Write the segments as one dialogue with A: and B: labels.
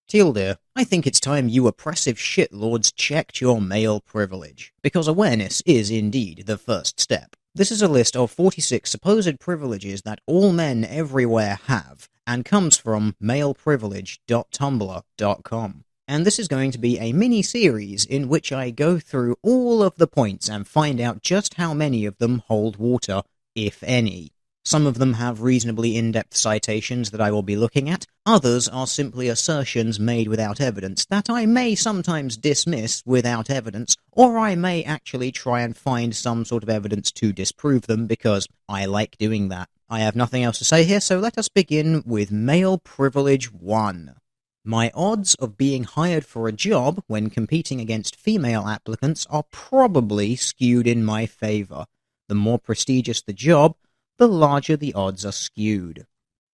A: Tilde, I think it's time you oppressive shitlords checked your male privilege, because awareness is indeed the first step. This is a list of 46 supposed privileges that all men everywhere have, and comes from maleprivilege.tumblr.com. And this is going to be a mini-series in which I go through all of the points and find out just how many of them hold water, if any. Some of them have reasonably in-depth citations that I will be looking at, others are simply assertions made without evidence that I may sometimes dismiss without evidence, or I may actually try and find some sort of evidence to disprove them because I like doing that. I have nothing else to say here, so let us begin with Male Privilege 1. My odds of being hired for a job when competing against female applicants are probably skewed in my favour. The more prestigious the job, the larger the odds are skewed.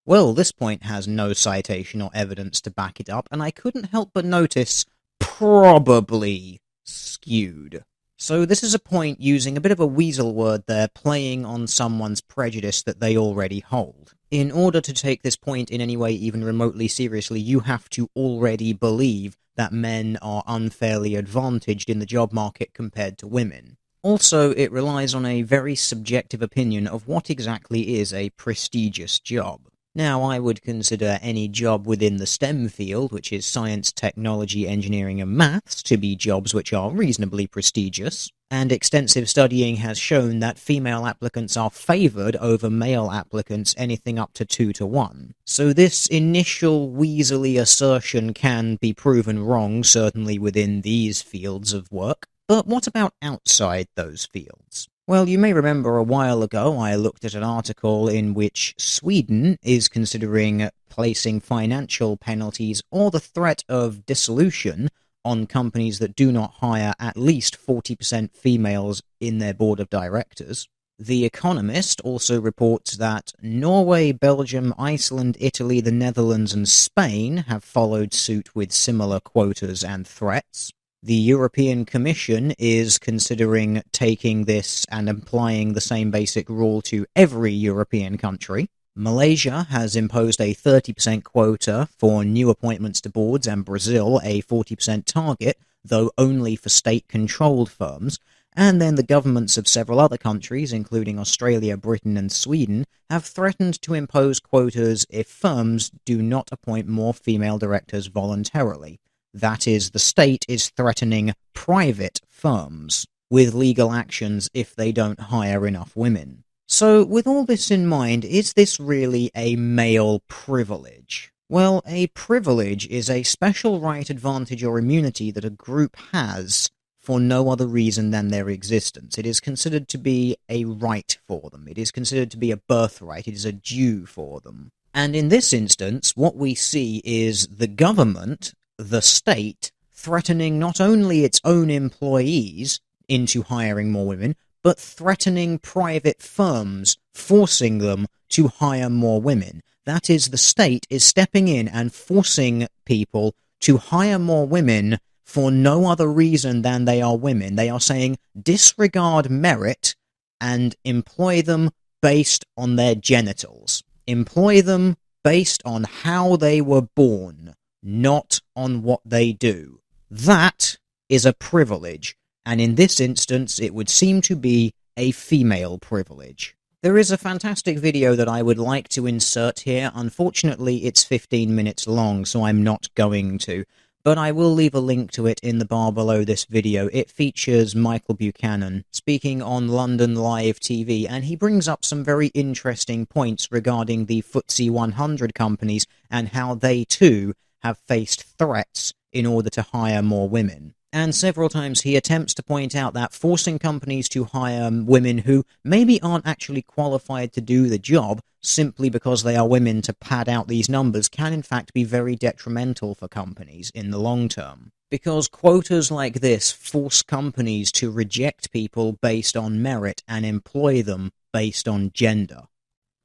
A: Well, this point has no citation or evidence to back it up, and I couldn't help but notice probably skewed. So this is a point using a bit of a weasel word there, playing on someone's prejudice that they already hold. In order to take this point in any way even remotely seriously, you have to already believe that men are unfairly advantaged in the job market compared to women. Also, it relies on a very subjective opinion of what exactly is a prestigious job. Now, I would consider any job within the STEM field, which is science, technology, engineering, and maths, to be jobs which are reasonably prestigious, and extensive studying has shown that female applicants are favoured over male applicants anything up to 2-1. So this initial weaselly assertion can be proven wrong, certainly within these fields of work. But what about outside those fields? Well, you may remember a while ago I looked at an article in which Sweden is considering placing financial penalties or the threat of dissolution on companies that do not hire at least 40% females in their board of directors. The Economist also reports that Norway, Belgium, Iceland, Italy, the Netherlands, and Spain have followed suit with similar quotas and threats. The European Commission is considering taking this and applying the same basic rule to every European country. Malaysia has imposed a 30% quota for new appointments to boards, and Brazil a 40% target, though only for state-controlled firms. And then the governments of several other countries, including Australia, Britain, and Sweden, have threatened to impose quotas if firms do not appoint more female directors voluntarily. That is, the state is threatening private firms with legal actions if they don't hire enough women. So, with all this in mind, is this really a male privilege? Well, a privilege is a special right, advantage, or immunity that a group has for no other reason than their existence. It is considered to be a right for them. It is considered to be a birthright. It is a due for them. And in this instance, what we see is the government, the state, threatening not only its own employees into hiring more women, but threatening private firms, forcing them to hire more women. That is, the state is stepping in and forcing people to hire more women for no other reason than they are women. They are saying, disregard merit and employ them based on their genitals. Employ them based on how they were born, not on what they do. That is a privilege, and in this instance it would seem to be a female privilege. There is a fantastic video that I would like to insert here. Unfortunately, it's 15 minutes long, so I'm not going to, but I will leave a link to it in the bar below this video. It features Michael Buchanan speaking on London Live TV, and he brings up some very interesting points regarding the FTSE 100 companies and how they too have faced threats in order to hire more women. And several times he attempts to point out that forcing companies to hire women who maybe aren't actually qualified to do the job simply because they are women to pad out these numbers can in fact be very detrimental for companies in the long term. Because quotas like this force companies to reject people based on merit and employ them based on gender.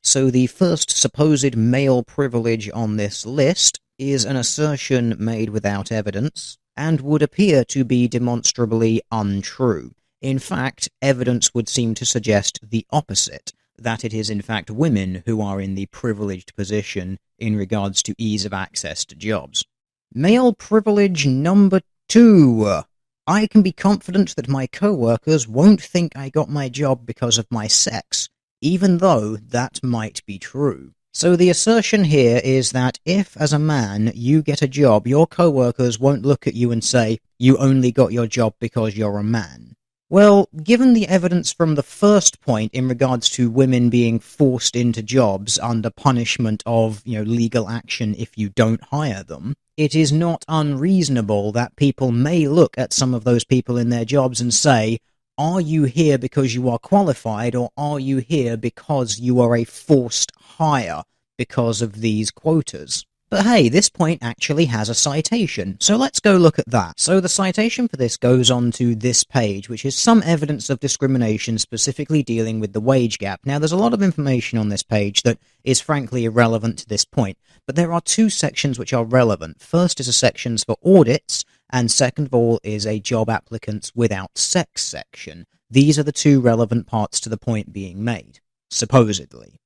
A: So the first supposed male privilege on this list is an assertion made without evidence, and would appear to be demonstrably untrue. In fact, evidence would seem to suggest the opposite, that it is in fact women who are in the privileged position in regards to ease of access to jobs. Male privilege number 2. I can be confident that my co-workers won't think I got my job because of my sex, even though that might be true. So the assertion here is that if, as a man, you get a job, your co-workers won't look at you and say, you only got your job because you're a man. Well, given the evidence from the first point in regards to women being forced into jobs under punishment of, legal action if you don't hire them, it is not unreasonable that people may look at some of those people in their jobs and say, are you here because you are qualified, or are you here because you are a forced hire because of these quotas? But hey, this point actually has a citation, so let's go look at that. So the citation for this goes on to this page, which is some evidence of discrimination specifically dealing with the wage gap. Now, there's a lot of information on this page that is frankly irrelevant to this point, but there are 2 sections which are relevant. First is a section for audits, and second of all is a job applicants without sex section. These are the 2 relevant parts to the point being made, supposedly.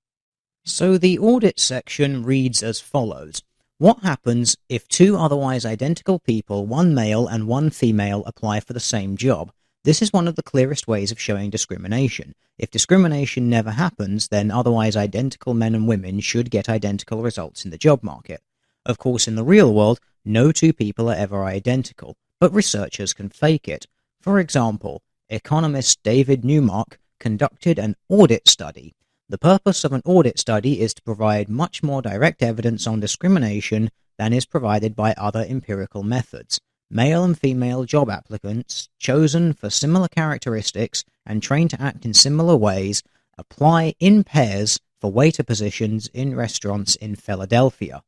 A: So the audit section reads as follows. What happens if 2 otherwise identical people, 1 male and 1 female, apply for the same job? This is one of the clearest ways of showing discrimination. If discrimination never happens, then otherwise identical men and women should get identical results in the job market. Of course, in the real world, no 2 people are ever identical, but researchers can fake it. For example, economist David Newmark conducted an audit study. The purpose of an audit study is to provide much more direct evidence on discrimination than is provided by other empirical methods. Male and female job applicants, chosen for similar characteristics and trained to act in similar ways, apply in pairs for waiter positions in restaurants in Philadelphia.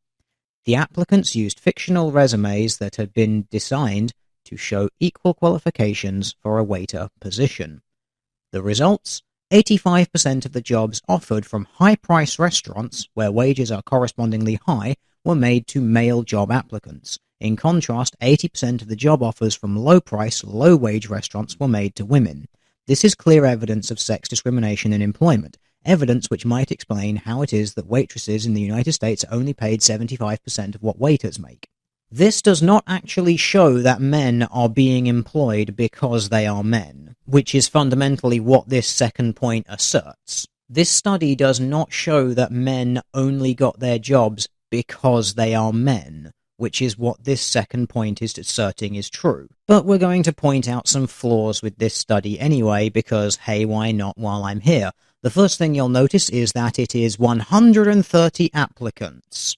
A: The applicants used fictional resumes that had been designed to show equal qualifications for a waiter position. The results? 85% of the jobs offered from high-price restaurants, where wages are correspondingly high, were made to male job applicants. In contrast, 80% of the job offers from low-price, low-wage restaurants were made to women. This is clear evidence of sex discrimination in employment, evidence which might explain how it is that waitresses in the United States are only paid 75% of what waiters make. This does not actually show that men are being employed because they are men, which is fundamentally what this second point asserts. This study does not show that men only got their jobs because they are men, which is what this second point is asserting is true. But we're going to point out some flaws with this study anyway, because hey, why not while I'm here? The first thing you'll notice is that it is 130 applicants.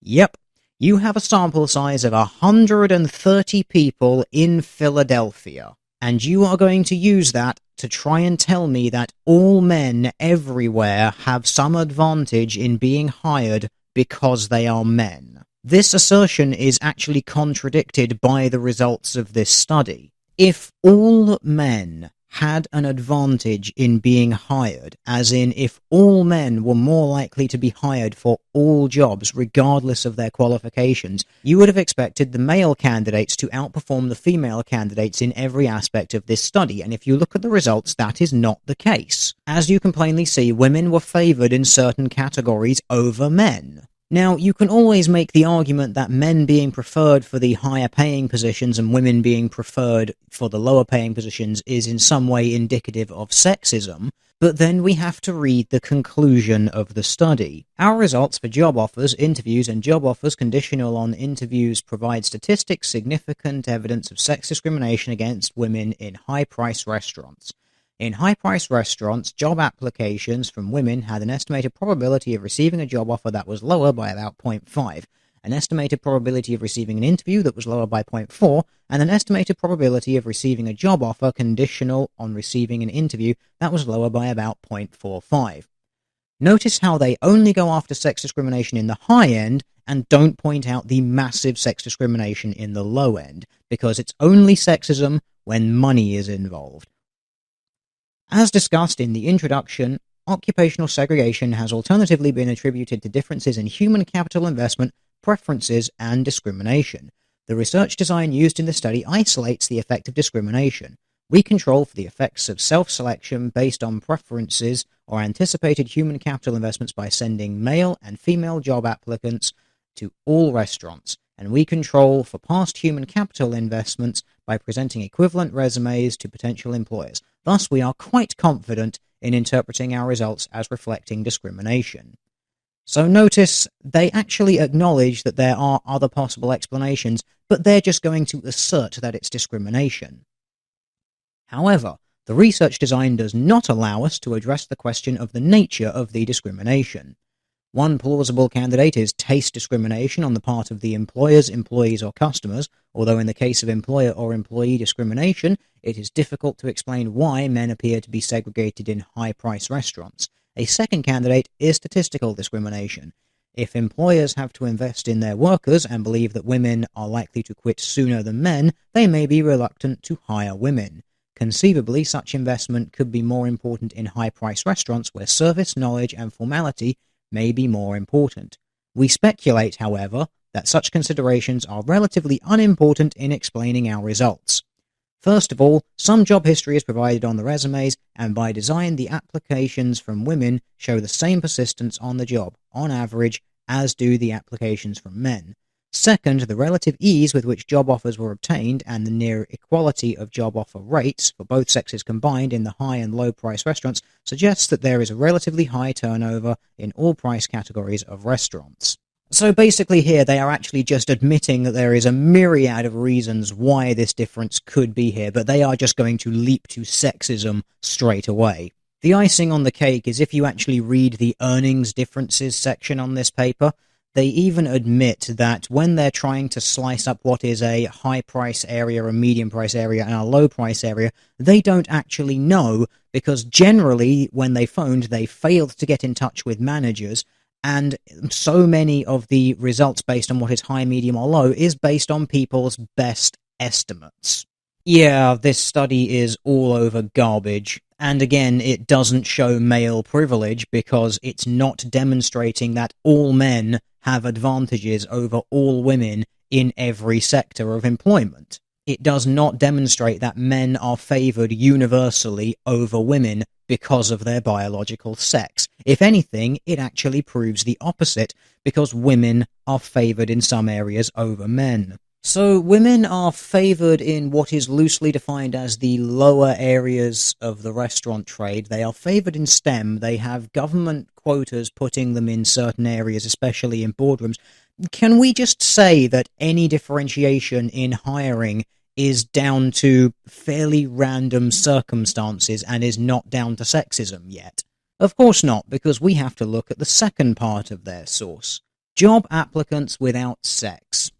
A: Yep. You have a sample size of 130 people in Philadelphia, and you are going to use that to try and tell me that all men everywhere have some advantage in being hired because they are men. This assertion is actually contradicted by the results of this study. If all men had an advantage in being hired, as in if all men were more likely to be hired for all jobs regardless of their qualifications, you would have expected the male candidates to outperform the female candidates in every aspect of this study, and if you look at the results, that is not the case. As you can plainly see, women were favoured in certain categories over men. Now, you can always make the argument that men being preferred for the higher paying positions and women being preferred for the lower paying positions is in some way indicative of sexism, but then we have to read the conclusion of the study. Our results for job offers, interviews, and job offers conditional on interviews provide statistics significant evidence of sex discrimination against women in high-priced restaurants. In high-priced restaurants, job applications from women had an estimated probability of receiving a job offer that was lower by about 0.5, an estimated probability of receiving an interview that was lower by 0.4, and an estimated probability of receiving a job offer conditional on receiving an interview that was lower by about 0.45. Notice how they only go after sex discrimination in the high end and don't point out the massive sex discrimination in the low end, because it's only sexism when money is involved. As discussed in the introduction, occupational segregation has alternatively been attributed to differences in human capital investment, preferences, and discrimination. The research design used in the study isolates the effect of discrimination. We control for the effects of self-selection based on preferences or anticipated human capital investments by sending male and female job applicants to all restaurants. and we control for past human capital investments by presenting equivalent resumes to potential employers. Thus, we are quite confident in interpreting our results as reflecting discrimination. So notice they actually acknowledge that there are other possible explanations, but they're just going to assert that it's discrimination. However, the research design does not allow us to address the question of the nature of the discrimination. One plausible candidate is taste discrimination on the part of the employers, employees, or customers, although in the case of employer or employee discrimination, it is difficult to explain why men appear to be segregated in high-price restaurants. A second candidate is statistical discrimination. If employers have to invest in their workers and believe that women are likely to quit sooner than men, they may be reluctant to hire women. Conceivably, such investment could be more important in high-price restaurants where service, knowledge, and formality may be more important. We speculate, however, that such considerations are relatively unimportant in explaining our results. First of all, some job history is provided on the resumes, and by design the applications from women show the same persistence on the job, on average, as do the applications from men. Second, the relative ease with which job offers were obtained and the near equality of job offer rates for both sexes combined in the high and low price restaurants suggests that there is a relatively high turnover in all price categories of restaurants. So basically here they are actually just admitting that there is a myriad of reasons why this difference could be here, but they are just going to leap to sexism straight away. The icing on the cake is if you actually read the earnings differences section on this paper, they even admit that when they're trying to slice up what is a high-price area, a medium-price area, and a low-price area, they don't actually know, because generally, when they phoned, they failed to get in touch with managers, and so many of the results based on what is high, medium, or low is based on people's best estimates. Yeah, this study is all over garbage. And again, it doesn't show male privilege because it's not demonstrating that all men have advantages over all women in every sector of employment. It does not demonstrate that men are favoured universally over women because of their biological sex. If anything, it actually proves the opposite because women are favoured in some areas over men. So women are favoured in what is loosely defined as the lower areas of the restaurant trade. They are favoured in STEM. They have government quotas putting them in certain areas, especially in boardrooms. Can we just say that any differentiation in hiring is down to fairly random circumstances and is not down to sexism yet? Of course not, because we have to look at the second part of their source. Job applicants without sex.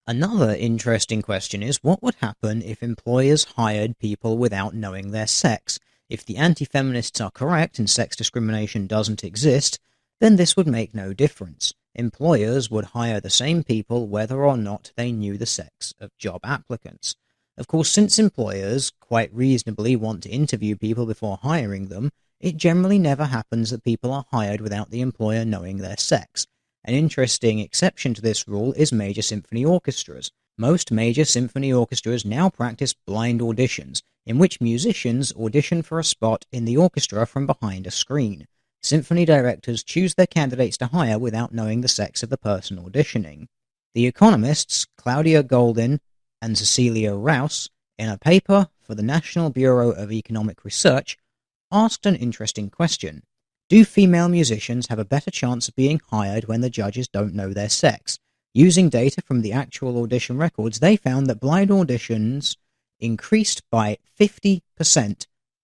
A: Another interesting question is, what would happen if employers hired people without knowing their sex? If the anti-feminists are correct and sex discrimination doesn't exist, then this would make no difference. Employers would hire the same people whether or not they knew the sex of job applicants. Of course, since employers quite reasonably want to interview people before hiring them, it generally never happens that people are hired without the employer knowing their sex. An interesting exception to this rule is major symphony orchestras. Most major symphony orchestras now practice blind auditions, in which musicians audition for a spot in the orchestra from behind a screen. Symphony directors choose their candidates to hire without knowing the sex of the person auditioning. The economists Claudia Goldin and Cecilia Rouse, in a paper for the National Bureau of Economic Research, asked an interesting question. Do female musicians have a better chance of being hired when the judges don't know their sex? Using data from the actual audition records, they found that blind auditions increased by 50%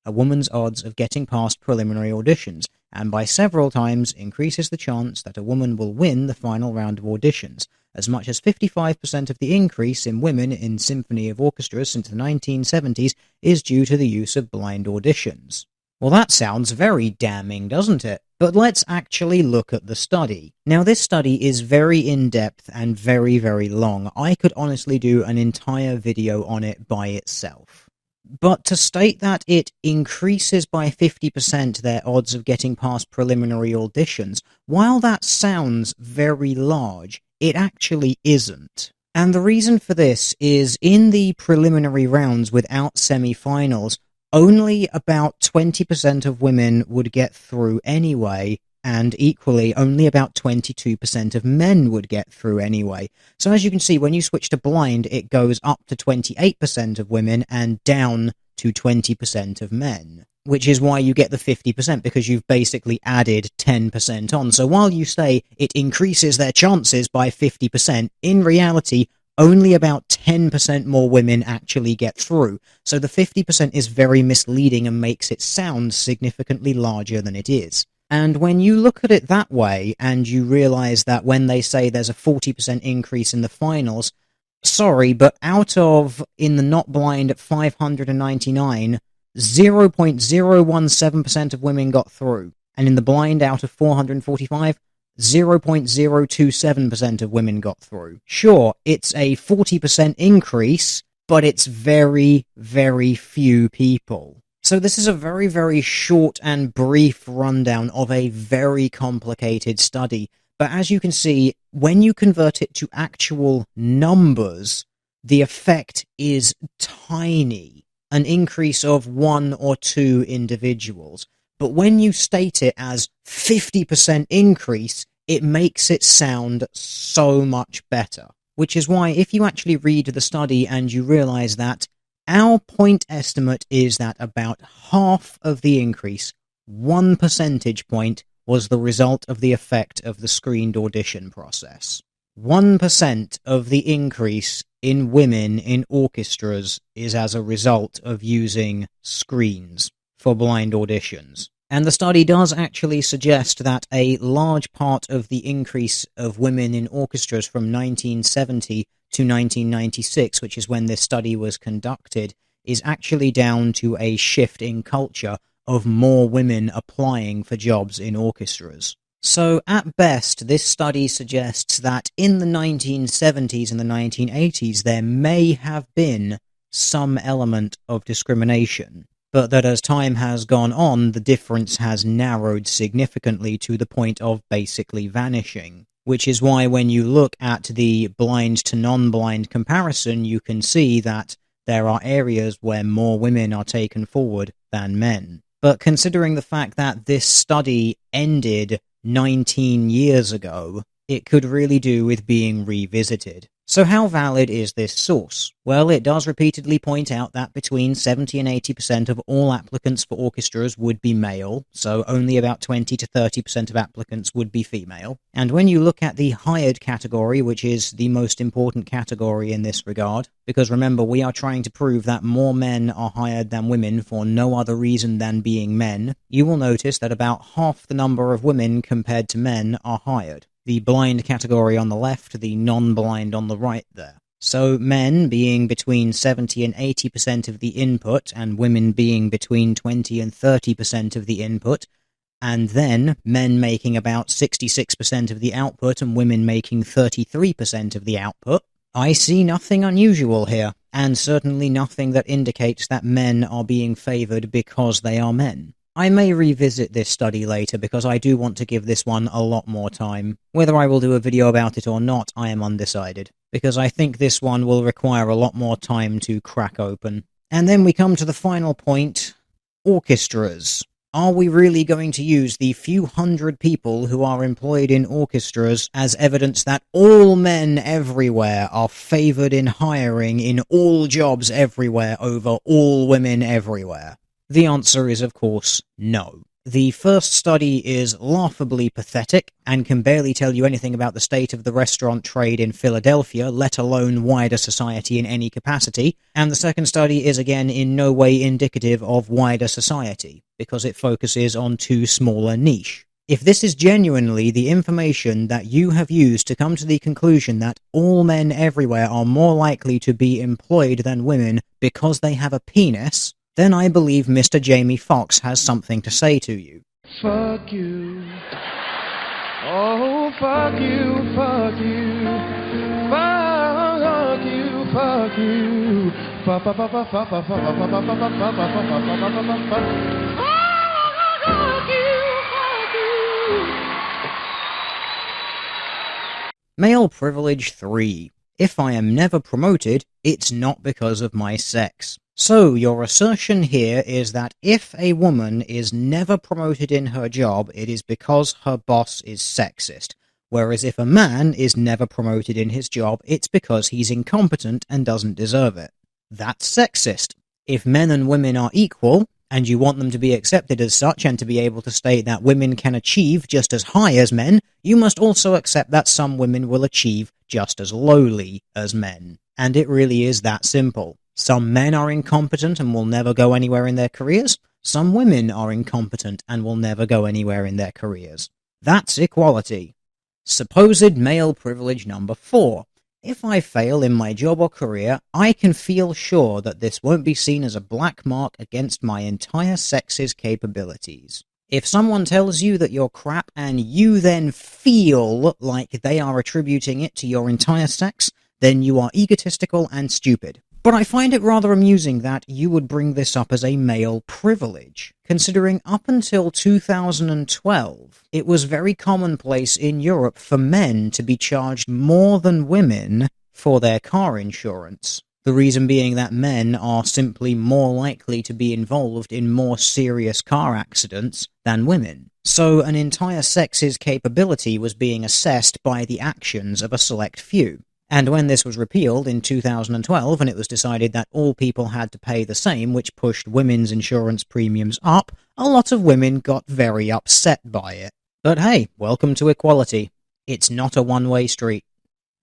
A: a woman's odds of getting past preliminary auditions, and by several times increases the chance that a woman will win the final round of auditions. As much as 55% of the increase in women in symphony of orchestras since the 1970s is due to the use of blind auditions. Well, that sounds very damning, doesn't it? But let's actually look at the study. Now, this study is very in-depth and very, very long. I could honestly do an entire video on it by itself. But to state that it increases by 50% their odds of getting past preliminary auditions, while that sounds very large, it actually isn't. And the reason for this is in the preliminary rounds without semi-finals, only about 20% of women would get through anyway, And equally, only about 22% of men would get through anyway. So as you can see, when you switch to blind, it goes up to 28% of women and down to 20% of men. Which is why you get the 50%, because you've basically added 10% on. So while you say it increases their chances by 50%, in reality, only about 10% more women actually get through. So the 50% is very misleading and makes it sound significantly larger than it is. And when you look at it that way, and you realize that when they say there's a 40% increase in the finals, sorry, but out of, in the not blind at 599, 0.017% of women got through. And in the blind out of 445, 0.027% of women got through. Sure, it's a 40% increase, but it's very, very few people. So this is a very, very short and brief rundown of a very complicated study. But as you can see, when you convert it to actual numbers, the effect is tiny. An increase of 1 or 2 individuals. But when you state it as 50% increase, it makes it sound so much better. Which is why if you actually read the study and you realize that our point estimate is that about half of the increase, 1 percentage point, was the result of the effect of the screened audition process. 1% of the increase in women in orchestras is as a result of using screens for blind auditions. And the study does actually suggest that a large part of the increase of women in orchestras from 1970 to 1996, which is when this study was conducted, is actually down to a shift in culture of more women applying for jobs in orchestras. So, at best, this study suggests that in the 1970s and the 1980s there may have been some element of discrimination, but that as time has gone on, the difference has narrowed significantly to the point of basically vanishing. Which is why when you look at the blind to non-blind comparison, you can see that there are areas where more women are taken forward than men. But considering the fact that this study ended 19 years ago, it could really do with being revisited. So how valid is this source? Well, it does repeatedly point out that between 70 and 80% of all applicants for orchestras would be male, so only about 20 to 30% of applicants would be female. And when you look at the hired category, which is the most important category in this regard, because remember, we are trying to prove that more men are hired than women for no other reason than being men, you will notice that about half the number of women compared to men are hired. The blind category on the left, the non-blind on the right there. So men being between 70 and 80% of the input, and women being between 20 and 30% of the input, and then men making about 66% of the output and women making 33% of the output. I see nothing unusual here, and certainly nothing that indicates that men are being favoured because they are men. I may revisit this study later because I do want to give this one a lot more time. Whether I will do a video about it or not, I am undecided, because I think this one will require a lot more time to crack open. And then we come to the final point, orchestras. Are we really going to use the few hundred people who are employed in orchestras as evidence that all men everywhere are favoured in hiring in all jobs everywhere over all women everywhere? The answer is, of course, no. The first study is laughably pathetic and can barely tell you anything about the state of the restaurant trade in Philadelphia, let alone wider society in any capacity, and the second study is again in no way indicative of wider society, because it focuses on too small a niche. If this is genuinely the information that you have used to come to the conclusion that all men everywhere are more likely to be employed than women because they have a penis, then I believe Mr. Jamie Foxx has something to say to you.
B: Fuck you. Oh, fuck you, fuck you. Fuck you, fuck you. Fuck you.
A: Male Privilege 3. If I am never promoted, it's not because of my sex. So, your assertion here is that if a woman is never promoted in her job, it is because her boss is sexist, whereas if a man is never promoted in his job, it's because he's incompetent and doesn't deserve it. That's sexist. If men and women are equal, and you want them to be accepted as such and to be able to state that women can achieve just as high as men, you must also accept that some women will achieve just as lowly as men. And it really is that simple. Some men are incompetent and will never go anywhere in their careers. Some women are incompetent and will never go anywhere in their careers. That's equality. Supposed male privilege number 4. If I fail in my job or career, I can feel sure that this won't be seen as a black mark against my entire sex's capabilities. If someone tells you that you're crap and you then feel like they are attributing it to your entire sex, then you are egotistical and stupid. But I find it rather amusing that you would bring this up as a male privilege, considering up until 2012, it was very commonplace in Europe for men to be charged more than women for their car insurance. The reason being that men are simply more likely to be involved in more serious car accidents than women. So an entire sex's capability was being assessed by the actions of a select few. And when this was repealed in 2012 and it was decided that all people had to pay the same, which pushed women's insurance premiums up, a lot of women got very upset by it. But hey, welcome to equality. It's not a one-way street.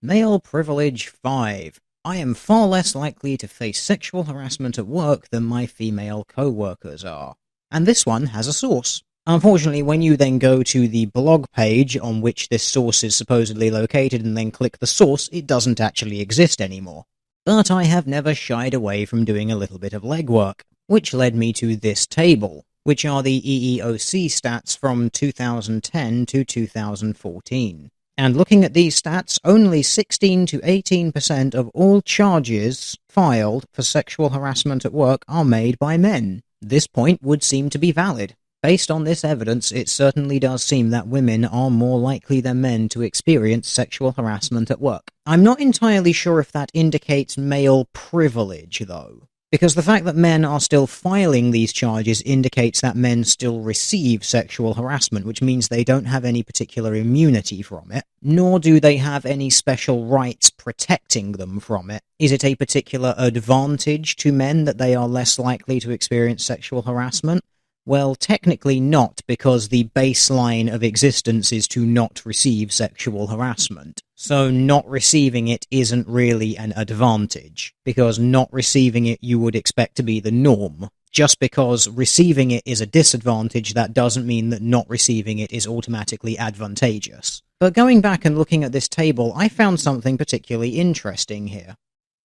A: Male privilege 5. I am far less likely to face sexual harassment at work than my female co-workers are. And this one has a source. Unfortunately, when you then go to the blog page on which this source is supposedly located and then click the source, it doesn't actually exist anymore. But I have never shied away from doing a little bit of legwork, which led me to this table, which are the EEOC stats from 2010 to 2014. And looking at these stats, only 16 to 18% of all charges filed for sexual harassment at work are made by men. This point would seem to be valid. Based on this evidence, it certainly does seem that women are more likely than men to experience sexual harassment at work. I'm not entirely sure if that indicates male privilege, though, because the fact that men are still filing these charges indicates that men still receive sexual harassment, which means they don't have any particular immunity from it, nor do they have any special rights protecting them from it. Is it a particular advantage to men that they are less likely to experience sexual harassment? Well, technically not, because the baseline of existence is to not receive sexual harassment. So not receiving it isn't really an advantage, because not receiving it you would expect to be the norm. Just because receiving it is a disadvantage, that doesn't mean that not receiving it is automatically advantageous. But going back and looking at this table, I found something particularly interesting here.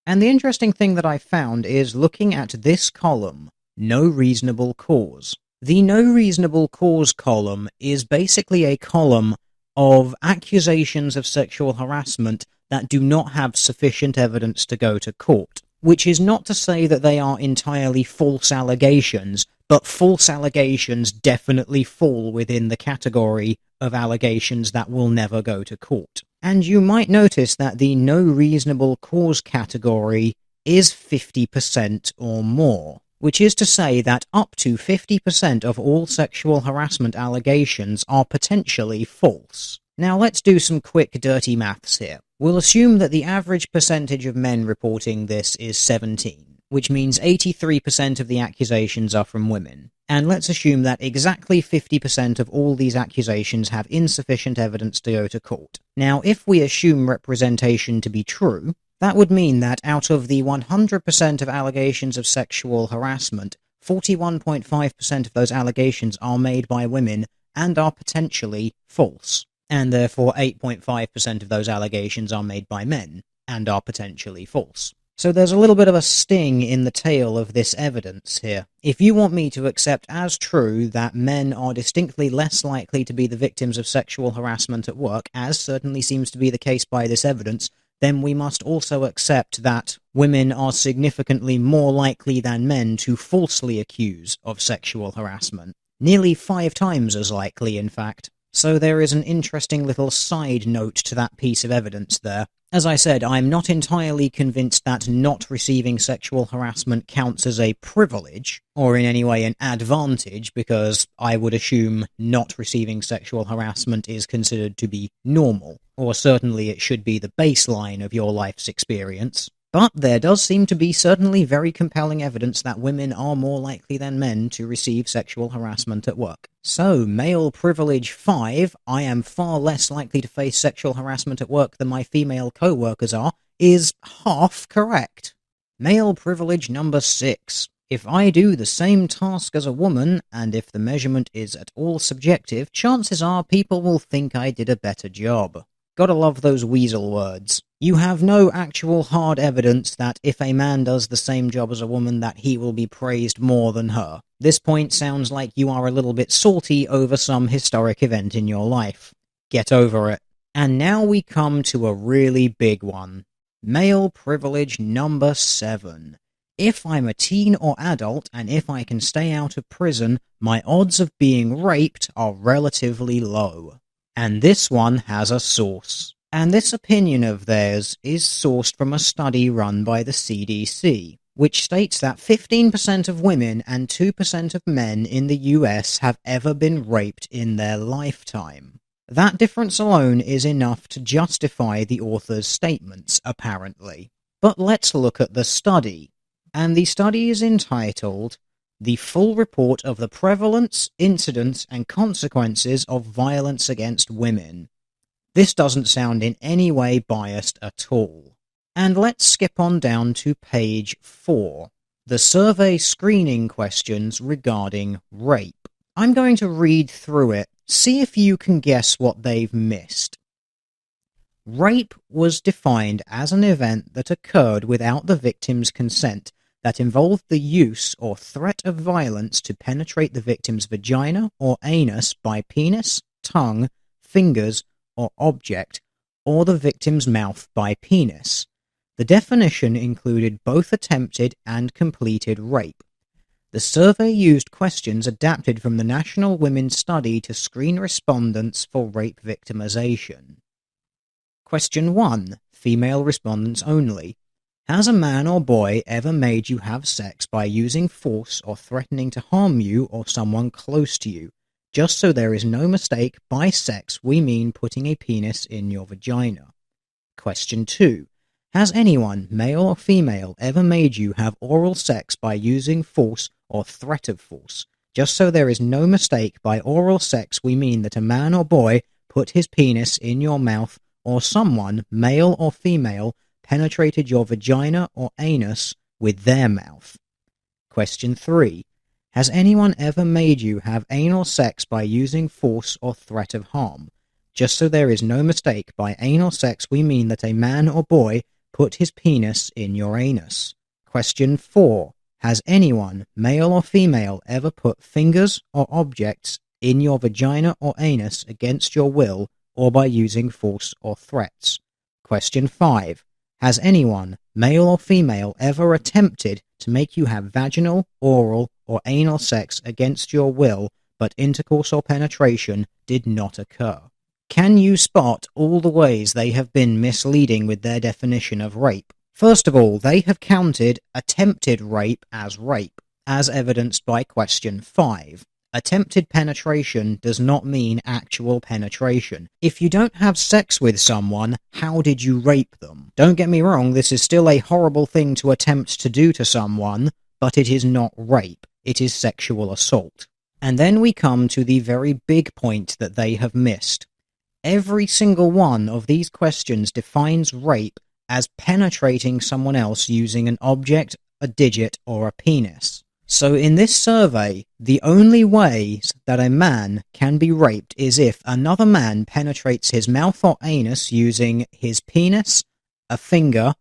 A: And the interesting thing that I found is looking at this column, no reasonable cause. The no reasonable cause column is basically a column of accusations of sexual harassment that do not have sufficient evidence to go to court, which is not to say that they are entirely false allegations, but false allegations definitely fall within the category of allegations that will never go to court. And you might notice that the no reasonable cause category is 50% or more, which is to say that up to 50% of all sexual harassment allegations are potentially false. Now let's do some quick dirty maths here. We'll assume that the average percentage of men reporting this is 17, which means 83% of the accusations are from women. And let's assume that exactly 50% of all these accusations have insufficient evidence to go to court. Now, if we assume representation to be true, that would mean that out of the 100% of allegations of sexual harassment, 41.5% of those allegations are made by women and are potentially false. And therefore 8.5% of those allegations are made by men and are potentially false. So there's a little bit of a sting in the tail of this evidence here. If you want me to accept as true that men are distinctly less likely to be the victims of sexual harassment at work, as certainly seems to be the case by this evidence, then we must also accept that women are significantly more likely than men to falsely accuse of sexual harassment. Nearly 5 times as likely, in fact. So there is an interesting little side note to that piece of evidence there. As I said, I'm not entirely convinced that not receiving sexual harassment counts as a privilege, or in any way an advantage, because I would assume not receiving sexual harassment is considered to be normal, or certainly it should be the baseline of your life's experience. But there does seem to be certainly very compelling evidence that women are more likely than men to receive sexual harassment at work. So, male privilege 5, I am far less likely to face sexual harassment at work than my female co-workers are, is half correct. Male privilege number 6. If I do the same task as a woman, and if the measurement is at all subjective, chances are people will think I did a better job. Gotta love those weasel words. You have no actual hard evidence that if a man does the same job as a woman that he will be praised more than her. This point sounds like you are a little bit salty over some historic event in your life. Get over it. And now we come to a really big one. Male privilege number 7. If I'm a teen or adult, and if I can stay out of prison, my odds of being raped are relatively low. And this one has a source. And this opinion of theirs is sourced from a study run by the CDC, which states that 15% of women and 2% of men in the US have ever been raped in their lifetime. That difference alone is enough to justify the author's statements, apparently. But let's look at the study. And the study is entitled The Full Report of the Prevalence, Incidence, and Consequences of Violence Against Women. This doesn't sound in any way biased at all. And let's skip on down to page 4, the survey screening questions regarding rape. I'm going to read through it, see if you can guess what they've missed. Rape was defined as an event that occurred without the victim's consent that involved the use or threat of violence to penetrate the victim's vagina or anus by penis, tongue, fingers, or object, or the victim's mouth by penis. The definition included both attempted and completed rape. The survey used questions adapted from the National Women's Study to screen respondents for rape victimization. Question 1. Female respondents only. Has a man or boy ever made you have sex by using force or threatening to harm you or someone close to you? Just so there is no mistake, by sex we mean putting a penis in your vagina. Question 2. Has anyone, male or female, ever made you have oral sex by using force or threat of force? Just so there is no mistake, by oral sex we mean that a man or boy put his penis in your mouth or someone, male or female, penetrated your vagina or anus with their mouth. Question 3. Has anyone ever made you have anal sex by using force or threat of harm? Just so there is no mistake, by anal sex we mean that a man or boy put his penis in your anus. Question 4. Has anyone, male or female, ever put fingers or objects in your vagina or anus against your will or by using force or threats? Question 5. Has anyone, male or female, ever attempted to make you have vaginal, oral, or anal sex against your will, but intercourse or penetration did not occur? Can you spot all the ways they have been misleading with their definition of rape? First of all, they have counted attempted rape, as evidenced by question 5. Attempted penetration does not mean actual penetration. If you don't have sex with someone, how did you rape them? Don't get me wrong, this is still a horrible thing to attempt to do to someone, but it is not rape. It is sexual assault. And then we come to the very big point that they have missed. Every single one of these questions defines rape as penetrating someone else using an object, a digit, or a penis. So in this survey, the only ways that a man can be raped is if another man penetrates his mouth or anus using his penis, a finger,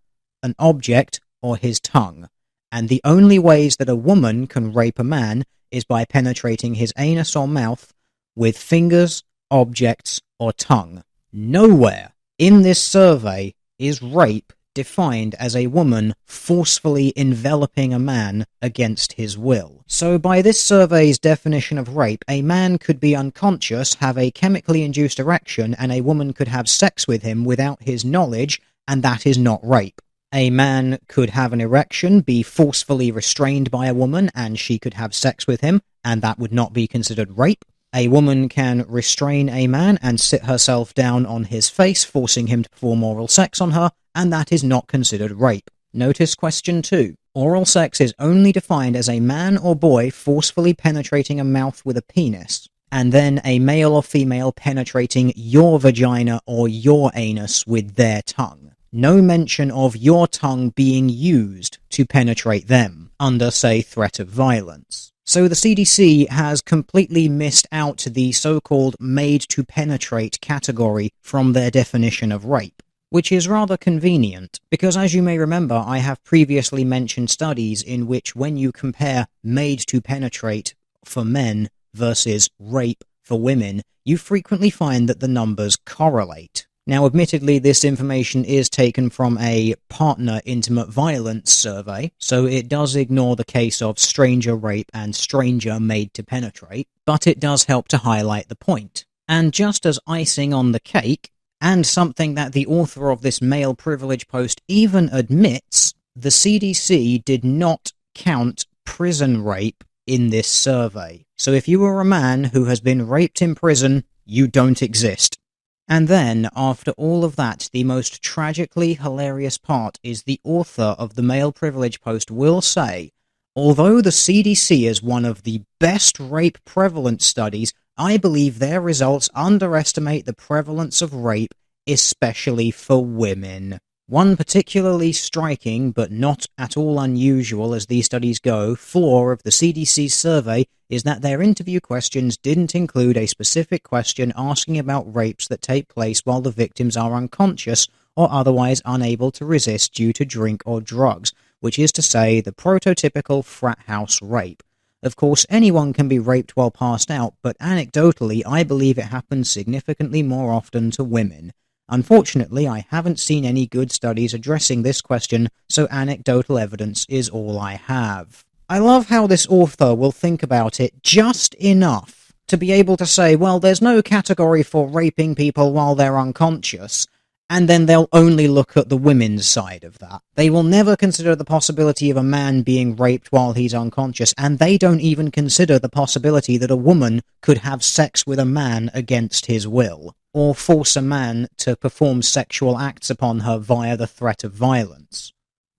A: an object, or his tongue. And the only ways that a woman can rape a man is by penetrating his anus or mouth with fingers, objects, or tongue. Nowhere in this survey is rape defined as a woman forcefully enveloping a man against his will. So by this survey's definition of rape, a man could be unconscious, have a chemically induced erection, and a woman could have sex with him without his knowledge, and that is not rape. A man could have an erection, be forcefully restrained by a woman, and she could have sex with him, and that would not be considered rape. A woman can restrain a man and sit herself down on his face, forcing him to perform oral sex on her, and that is not considered rape. Notice question 2. Oral sex is only defined as a man or boy forcefully penetrating a mouth with a penis, and then a male or female penetrating your vagina or your anus with their tongue. No mention of your tongue being used to penetrate them, under, say, threat of violence. So the CDC has completely missed out the so-called made-to-penetrate category from their definition of rape, which is rather convenient, because as you may remember, I have previously mentioned studies in which when you compare made-to-penetrate for men versus rape for women, you frequently find that the numbers correlate. Now, admittedly, this information is taken from a partner intimate violence survey, so it does ignore the case of stranger rape and stranger made to penetrate, but it does help to highlight the point. And just as icing on the cake, and something that the author of this male privilege post even admits, the CDC did not count prison rape in this survey. So if you are a man who has been raped in prison, you don't exist. And then, after all of that, the most tragically hilarious part is the author of the male privilege post will say, although the CDC is one of the best rape prevalence studies, I believe their results underestimate the prevalence of rape, especially for women. One particularly striking, but not at all unusual as these studies go, flaw of the CDC's survey is that their interview questions didn't include a specific question asking about rapes that take place while the victims are unconscious or otherwise unable to resist due to drink or drugs, which is to say, the prototypical frat house rape. Of course, anyone can be raped while passed out, but anecdotally, I believe it happens significantly more often to women. Unfortunately, I haven't seen any good studies addressing this question, so anecdotal evidence is all I have. I love how this author will think about it just enough to be able to say, well, there's no category for raping people while they're unconscious, and then they'll only look at the women's side of that. They will never consider the possibility of a man being raped while he's unconscious, and they don't even consider the possibility that a woman could have sex with a man against his will, or force a man to perform sexual acts upon her via the threat of violence.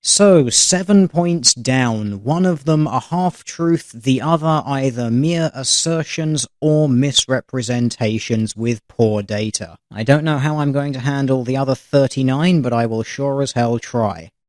A: So, 7 points down, one of them a half-truth, the other either mere assertions or misrepresentations with poor data. I don't know how I'm going to handle the other 39, but I will sure as hell try.